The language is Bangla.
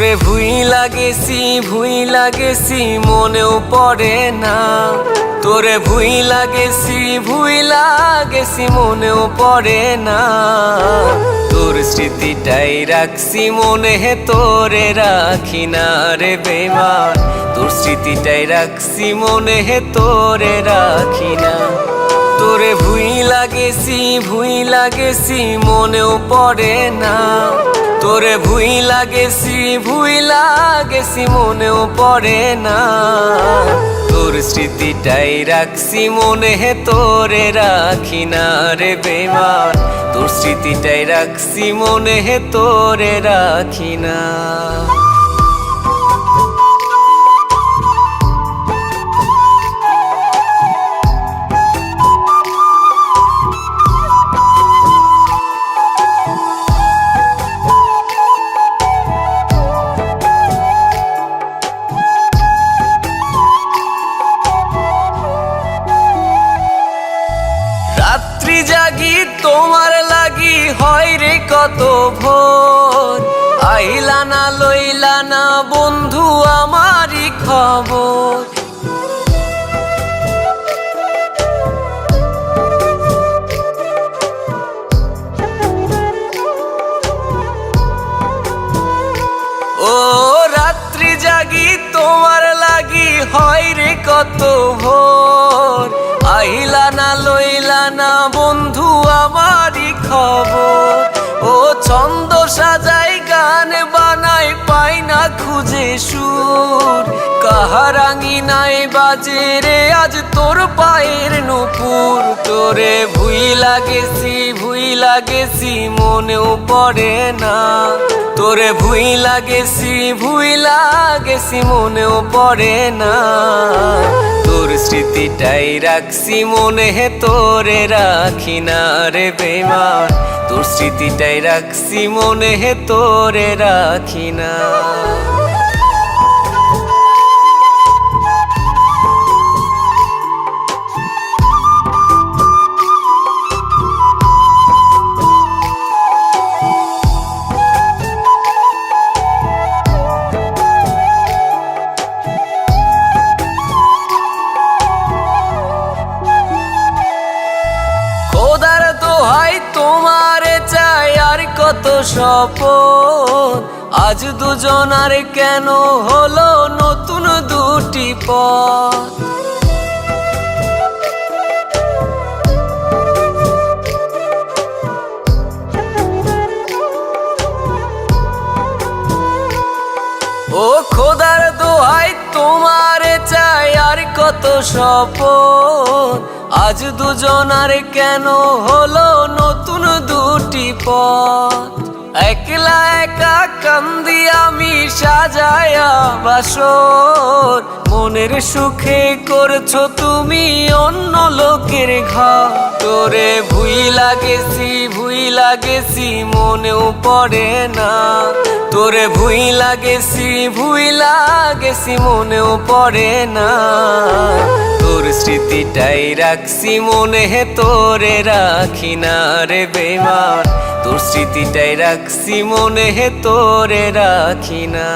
তোরে ভুইলা গেছি মনেও পড়ে না। তোরে ভুইলা গেছি মনেও পড়ে না। তোর স্মৃতিটাই রাখছি মনে, তোরে রাখি না রে বেমান। তোর স্মৃতিটাই রাখছি মনে, তোরে রাখি না। তোরে ভুইলা গেছি মনেও পড়ে না। তোরে ভুইলা গেছি মনেও পড়ে না। তোর স্মৃতিটাই রাখছি মনে, তোরে রাখি না রে বেমান। তোর স্মৃতিটাই রাখছি মনে, তোরে রাখি না। রাত্রি জাগি তোমার লাগি, হয় রে কত ভোর। আইলা না লইলা না বন্ধু আমারই খবর। ও রাত্রি জাগি তোমার লাগি, হয় রে কত ভোর। আইলা না লইলা না বন্ধু আমারই খবর। ও ছন্দ সাজাই গান বানাই, পাই না খুঁজে সুর। কাহারাঙ্গি নাই বাজে রে আজ তোর পায়ের নুপুর। তোরে ভুইলা গেছি মনেও পড়ে না। তোরে ভুইলা গেছি মনেও পড়ে না। তোর স্মৃতিটাই রাখছি মনে, তোরে রাখি না রে বেমান। তোর স্মৃতিটাই রাখছি মনে, তোরে রাখি না। খোদার দোহাই তোমারে চাই আর কত স্বপন। আজ দুজনার কেন হলো নতুন দুটি পথ। ও খোদার দোহাই তোমারে চাই আর কত স্বপন। আজ দুজনার কেন হলো নতুন দুটি পথ। একলা একা কান্দি আমি সাজায়া বাসর। মনের সুখে করছো তুমি অন্য লোকের ঘর। তোরে ভুইলা গেছি মনেও পড়ে না। তোরে ভুইলা গেছি মনেও পড়ে না। তোর স্মৃতিটাই রাখছি মনে, তোরে রাখি না রে বেমান। তোর স্মৃতিটাই রাখছি মনে, তোরে রাখি না।